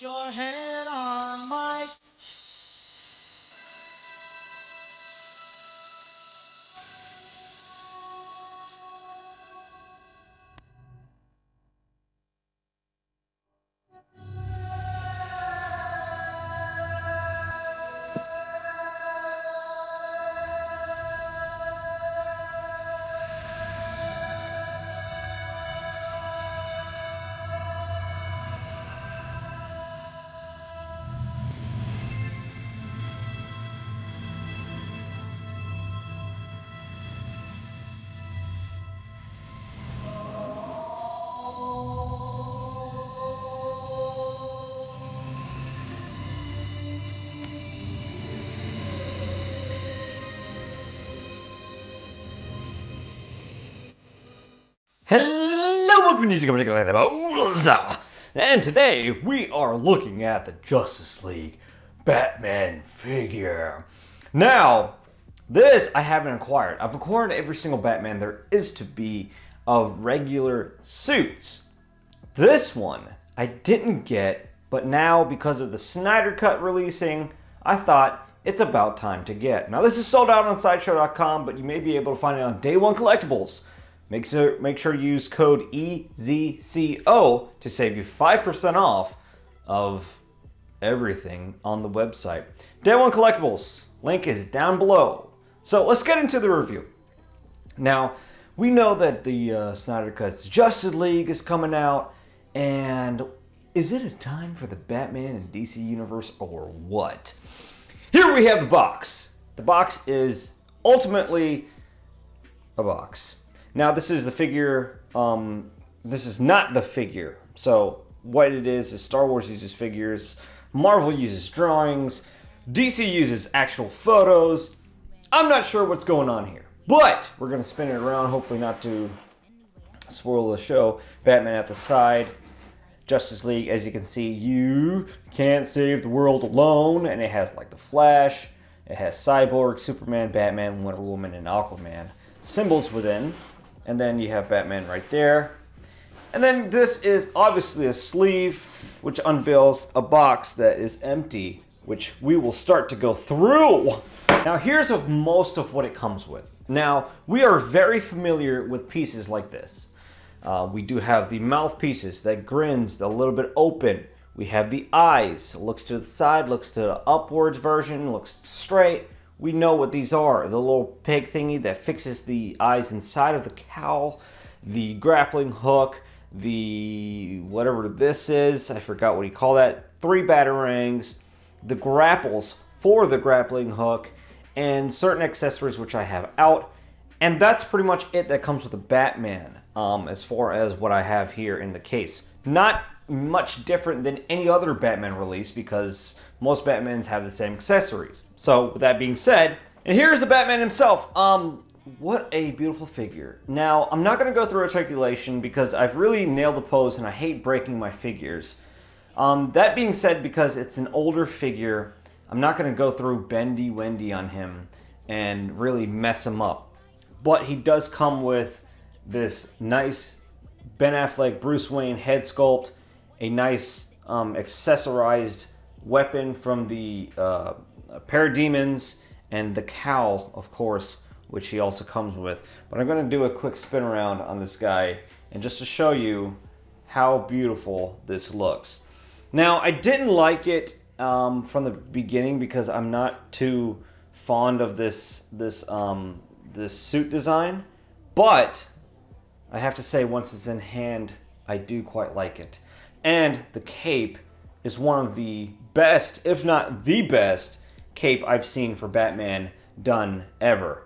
your head on my... Hello, welcome to Collectibles, and today we are looking at the Justice League Batman figure. Now, this I haven't acquired. I've acquired every single Batman there is to be of regular suits. This one I didn't get, but now because of the Snyder Cut releasing, I thought it's about time to get. Now, this is sold out on Sideshow.com, but you may be able to find it on Day One Collectibles. Make sure you use code EZCO to save you 5% off of everything on the website. Day One Collectibles, link is down below. So let's get into the review. Now, we know that the Snyder Cut's Justice League is coming out, and is it a time for the Batman and DC Universe or what? Here we have the box. The box is ultimately a box. Now, this is the figure, this is not the figure. So, what it is Star Wars uses figures, Marvel uses drawings, DC uses actual photos. I'm not sure what's going on here, but we're going to spin it around, hopefully not to spoil the show. Batman at the side, Justice League, as you can see, you can't save the world alone, and it has like the Flash, it has Cyborg, Superman, Batman, Wonder Woman, and Aquaman symbols within. And then you have Batman right there. And then this is obviously a sleeve, which unveils a box that is empty, which we will start to go through. Now, here's most of what it comes with. Now, we are very familiar with pieces like this. We do have the mouthpieces that grins a little bit open. We have the eyes, looks to the side, looks to the upwards version, looks straight. We know what these are. The little peg thingy that fixes the eyes inside of the cowl, the grappling hook, the whatever this is, I forgot what you call that, 3 batarangs, the grapples for the grappling hook, and certain accessories which I have out. And that's pretty much it that comes with the Batman, as far as what I have here in the case. Not much different than any other Batman release because most Batmans have the same accessories. So with that being said, and here's the Batman himself. What a beautiful figure. Now, I'm not going to go through articulation because I've really nailed the pose and I hate breaking my figures. That being said, because it's an older figure, I'm not going to go through bendy Wendy on him and really mess him up. But he does come with this nice Ben Affleck Bruce Wayne head sculpt, a nice accessorized weapon from the Parademons, and the cowl, of course, which he also comes with. But I'm going to do a quick spin around on this guy, and just to show you how beautiful this looks. Now, I didn't like it from the beginning because I'm not too fond of this suit design, but I have to say, once it's in hand, I do quite like it. And the cape is one of the best, if not the best, cape I've seen for Batman done ever.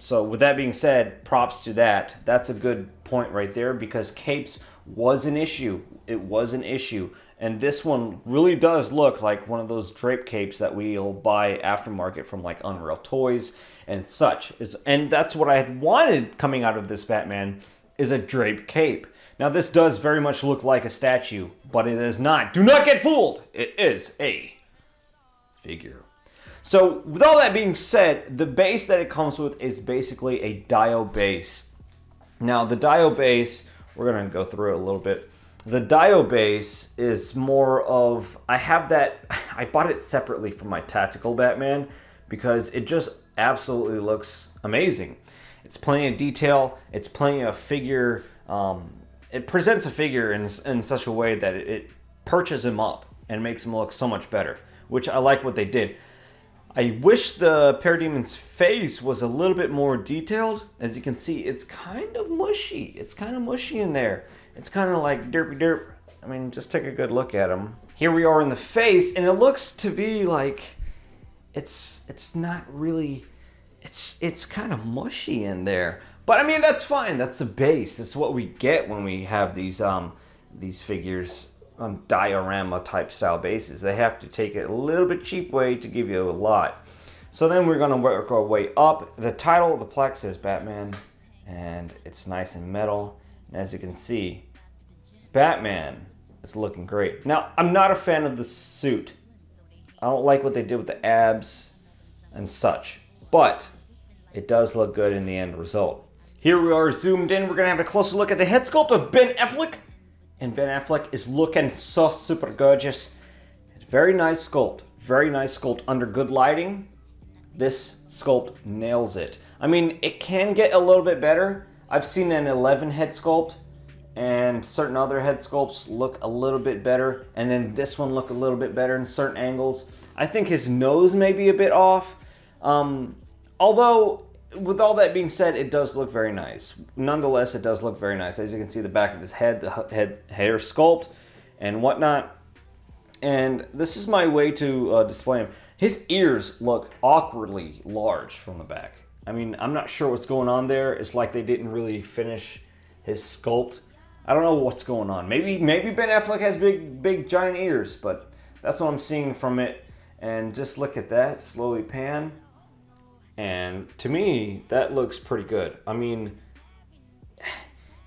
So with that being said, props to that. That's a good point right there because capes was an issue. It was an issue. And this one really does look like one of those drape capes that we'll buy aftermarket from like Unreal Toys and such. And that's what I had wanted coming out of this Batman, is a drape cape. Now this does very much look like a statue, but it is not. Do not get fooled! It is a figure. So with all that being said, the base that it comes with is basically a Dio base. Now the Dio base, we're going to go through it a little bit. The Dio base is more of, I have that, I bought it separately from my tactical Batman because it just absolutely looks amazing. It's plenty of detail, it's plenty of figure, it presents a figure in such a way that it perches him up and makes him look so much better, which I like what they did. I wish the Parademon's face was a little bit more detailed. As you can see, it's kind of mushy. It's kind of mushy in there. It's kind of like derpy derp. I mean, just take a good look at him. Here we are in the face, and it looks to be like it's not really. It's kind of mushy in there. But I mean, that's fine. That's the base. That's what we get when we have these figures on diorama type style bases. They have to take it a little bit cheap way to give you a lot. So then we're gonna work our way up. The title, the plaque says Batman, and it's nice and metal. And as you can see, Batman is looking great. Now, I'm not a fan of the suit. I don't like what they did with the abs and such, but it does look good in the end result. Here we are zoomed in. We're gonna have a closer look at the head sculpt of Ben Affleck. And Ben Affleck is looking so super gorgeous. Very nice sculpt. Very nice sculpt under good lighting. This sculpt nails it. I mean, it can get a little bit better. I've seen an 11 head sculpt, and certain other head sculpts look a little bit better, and then this one look a little bit better in certain angles. I think his nose may be a bit off. Although, with all that being said, it does look very nice. Nonetheless, it does look very nice. As you can see, the back of his head, the hair sculpt, and whatnot. And this is my way to display him. His ears look awkwardly large from the back. I mean, I'm not sure what's going on there. It's like they didn't really finish his sculpt. I don't know what's going on. Maybe Ben Affleck has big giant ears, but that's what I'm seeing from it. And just look at that, slowly pan. And to me, that looks pretty good. I mean,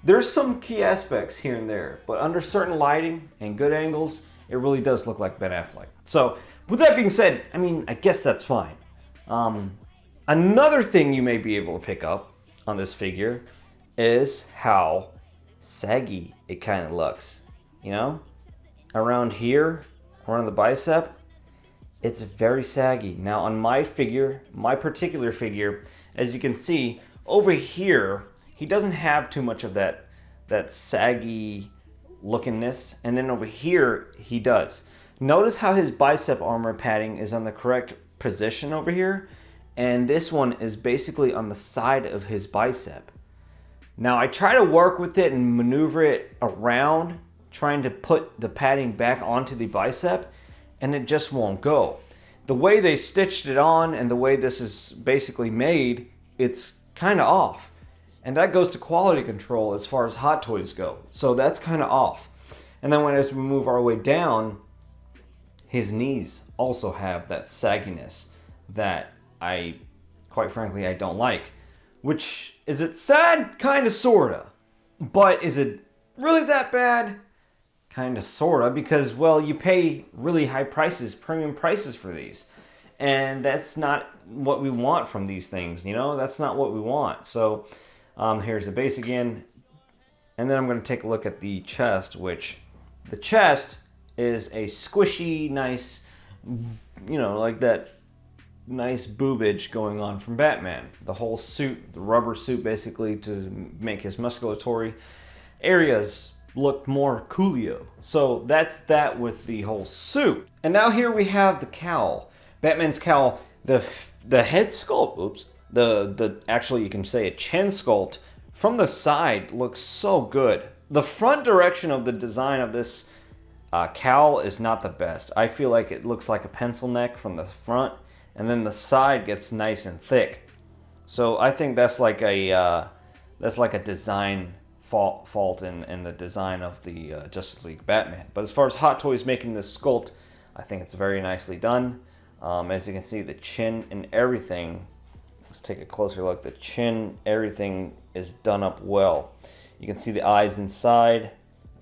there's some key aspects here and there, but under certain lighting and good angles, it really does look like Ben Affleck. So, with that being said, I mean, I guess that's fine. Another thing you may be able to pick up on this figure is how saggy it kind of looks. You know? Around here, around the bicep, it's very saggy. Now on my figure, my particular figure, as you can see, over here, he doesn't have too much of that saggy lookingness, and then over here, he does. Notice how his bicep armor padding is on the correct position over here, and this one is basically on the side of his bicep. Now I try to work with it and maneuver it around, trying to put the padding back onto the bicep, and it just won't go. The way they stitched it on and the way this is basically made, it's kind of off. And that goes to quality control as far as Hot Toys go. So that's kind of off. And then as we move our way down, his knees also have that sagginess that quite frankly, I don't like. Which, is it sad? Kinda, sorta. But is it really that bad? Kinda, sorta, because, well, you pay really high prices, premium prices for these. And that's not what we want from these things, you know? That's not what we want. So, here's the base again. And then I'm going to take a look at the chest, which the chest is a squishy, nice, you know, like that nice boobage going on from Batman. The whole suit, the rubber suit basically to make his musculatory areas look more coolio. So that's that with the whole suit. And now here we have the cowl. Batman's cowl, the head sculpt, oops, the actually you can say a chin sculpt from the side looks so good. The front direction of the design of this cowl is not the best. I feel like it looks like a pencil neck from the front, and then the side gets nice and thick. So I think that's like a design fault in the design of the Justice League Batman. But as far as Hot Toys making this sculpt, I think it's very nicely done. As you can see, the chin and everything. Let's take a closer look. The chin, everything is done up well. You can see the eyes inside,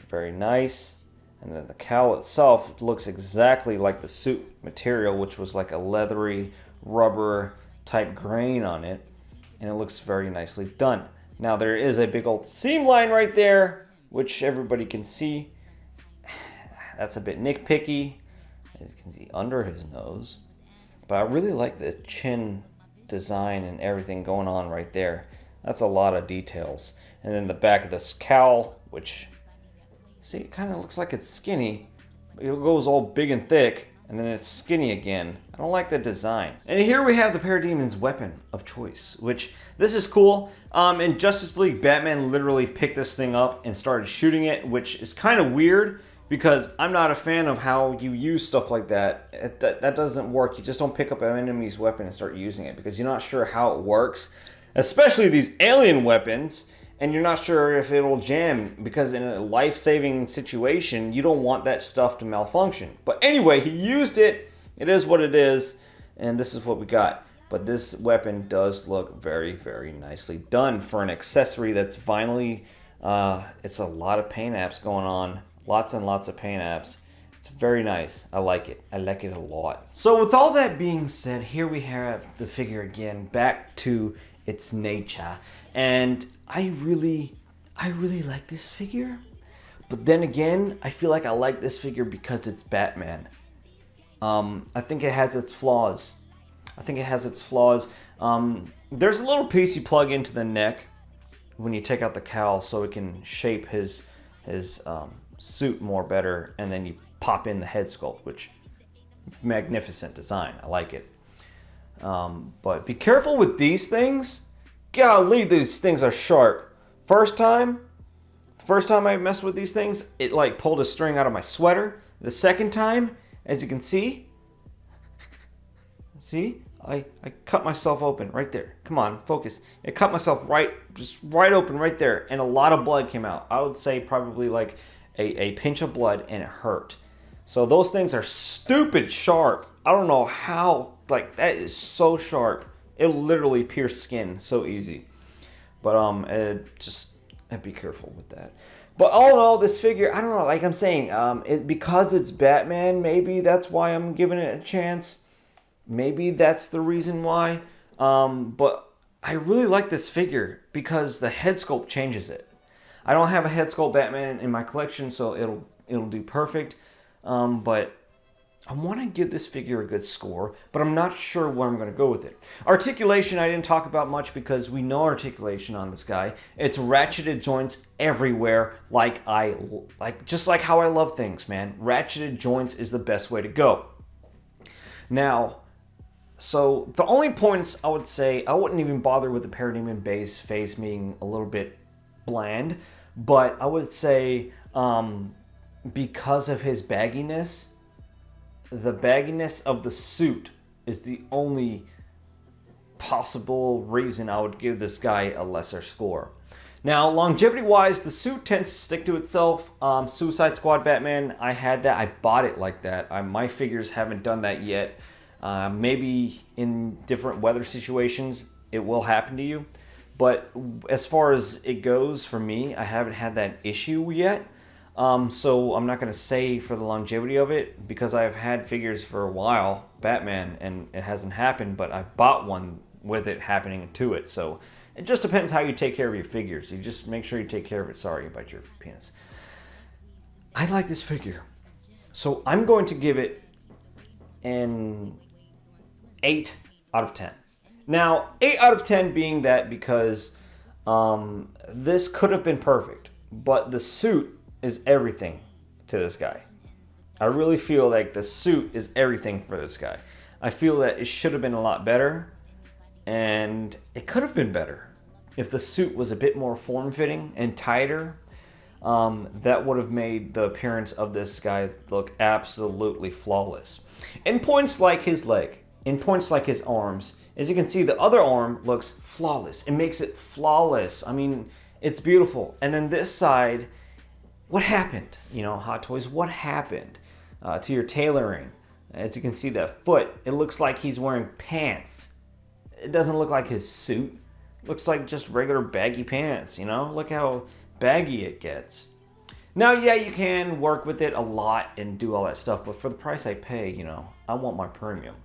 very nice. And then the cowl itself looks exactly like the suit material, which was like a leathery rubber type grain on it. And it looks very nicely done. Now there is a big old seam line right there, which everybody can see. that's a bit nitpicky, as you can see under his nose. But I really like the chin design and everything going on right there. That's a lot of details. And then the back of this cowl, which, see, it kind of looks like it's skinny. It goes all big and thick, and then it's skinny again. I don't like the design. And here we have the Parademon's weapon of choice, which this is cool. In Justice League, Batman literally picked this thing up and started shooting it, which is kind of weird because I'm not a fan of how you use stuff like that. That doesn't work. You just don't pick up an enemy's weapon and start using it because you're not sure how it works, especially these alien weapons. And you're not sure if it'll jam because in a life-saving situation, you don't want that stuff to malfunction. But anyway, he used it. It is what it is. And this is what we got. But this weapon does look very, very nicely done for an accessory that's finally, it's a lot of paint apps going on. Lots and lots of paint apps. It's very nice. I like it. I like it a lot. So with all that being said, here we have the figure again, back to its nature. And I really like this figure. But then again, I feel like I like this figure because it's Batman. I think it has its flaws. There's a little piece you plug into the neck when you take out the cowl so it can shape his suit more better. And then you pop in the head sculpt, which magnificent design. I like it. But be careful with these things. Golly, these things are sharp. First time I messed with these things, it like pulled a string out of my sweater. The second time, as you can see, I cut myself open right there. Come on, focus. I cut myself right open right there, and a lot of blood came out. I would say probably like a pinch of blood, and it hurt. So those things are stupid sharp. I don't know how, like that is so sharp. It literally pierced skin so easy. But just be careful with that. But all in all, this figure, I don't know, like I'm saying, because it's Batman, maybe that's why I'm giving it a chance. Maybe that's the reason why. But I really like this figure because the head sculpt changes it. I don't have a head sculpt Batman in my collection, so it'll do perfect. But I want to give this figure a good score, but I'm not sure where I'm going to go with it. Articulation, I didn't talk about much because we know articulation on this guy. It's ratcheted joints everywhere, just like how I love things, man. Ratcheted joints is the best way to go. Now, so the only points I would say, I wouldn't even bother with the Parademon base face being a little bit bland, but I would say because of his bagginess, the bagginess of the suit is the only possible reason I would give this guy a lesser score. Now, longevity-wise, the suit tends to stick to itself. Suicide Squad Batman, I had that. I bought it like that. My figures haven't done that yet. Maybe in different weather situations, it will happen to you. But as far as it goes for me, I haven't had that issue yet. So I'm not going to say for the longevity of it because I've had figures for a while, Batman, and it hasn't happened, but I've bought one with it happening to it. So it just depends how you take care of your figures. You just make sure you take care of it. Sorry about your penis. I like this figure. So I'm going to give it an 8 out of 10. Now, 8 out of 10 being that because this could have been perfect, but the suit is everything to this guy. I really feel like the suit is everything for this guy. I feel that it should have been a lot better, and it could have been better if the suit was a bit more form-fitting and tighter. That would have made the appearance of this guy look absolutely flawless. In points like his leg, in points like his arms, as you can see, the other arm looks flawless. It makes it flawless. I mean, it's beautiful. And then this side, what happened? You know, Hot Toys, what happened to your tailoring? As you can see, that foot, it looks like he's wearing pants. It doesn't look like his suit. It looks like just regular baggy pants, you know? Look how baggy it gets. Now, yeah, you can work with it a lot and do all that stuff, but for the price I pay, you know, I want my premium.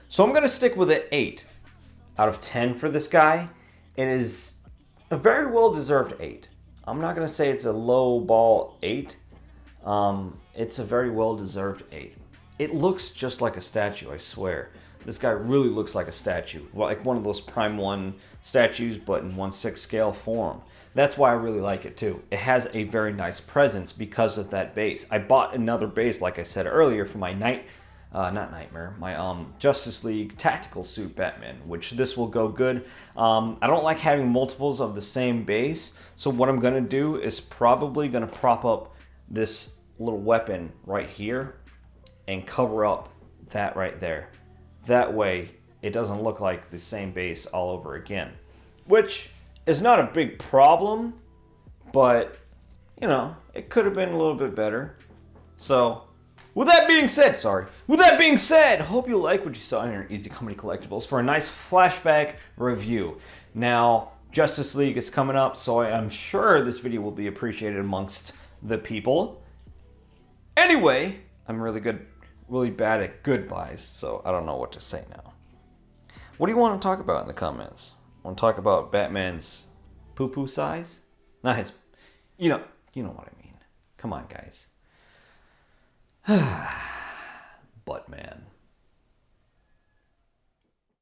So I'm going to stick with an 8 out of 10 for this guy. It is a very well-deserved 8. I'm not going to say it's a low ball 8. It's a very well-deserved 8. It looks just like a statue, I swear. This guy really looks like a statue. Like one of those Prime 1 statues, but in 1/6 scale form. That's why I really like it too. It has a very nice presence because of that base. I bought another base, like I said earlier, for my my Justice League tactical suit Batman, which this will go good. I don't like having multiples of the same base, so what I'm gonna do is probably gonna prop up this little weapon right here and cover up that right there. That way it doesn't look like the same base all over again, which is not a big problem, but you know, it could have been a little bit better. So with that being said, hope you like what you saw in your Easy Company Collectibles for a nice flashback review. Now, Justice League is coming up, so I'm sure this video will be appreciated amongst the people. Anyway, I'm really bad at goodbyes, so I don't know what to say now. What do you want to talk about in the comments? Want to talk about Batman's poo-poo size? Not his, you know what I mean. Come on, guys. Butt man.